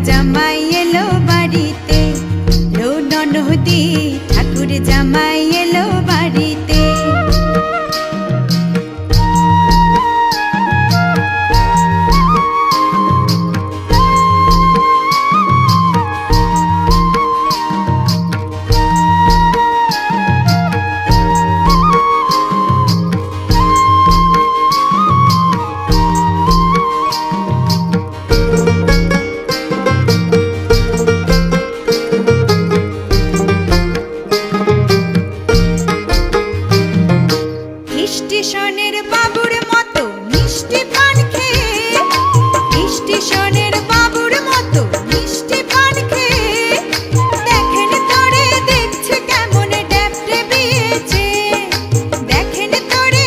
জামাই এলো বাড়িতে, লো ননদি ঠাকুর জামাই এলো বাড়িতে। স্টেশনের বাবুর মতো মিষ্টি পান খেয়ে, স্টেশনের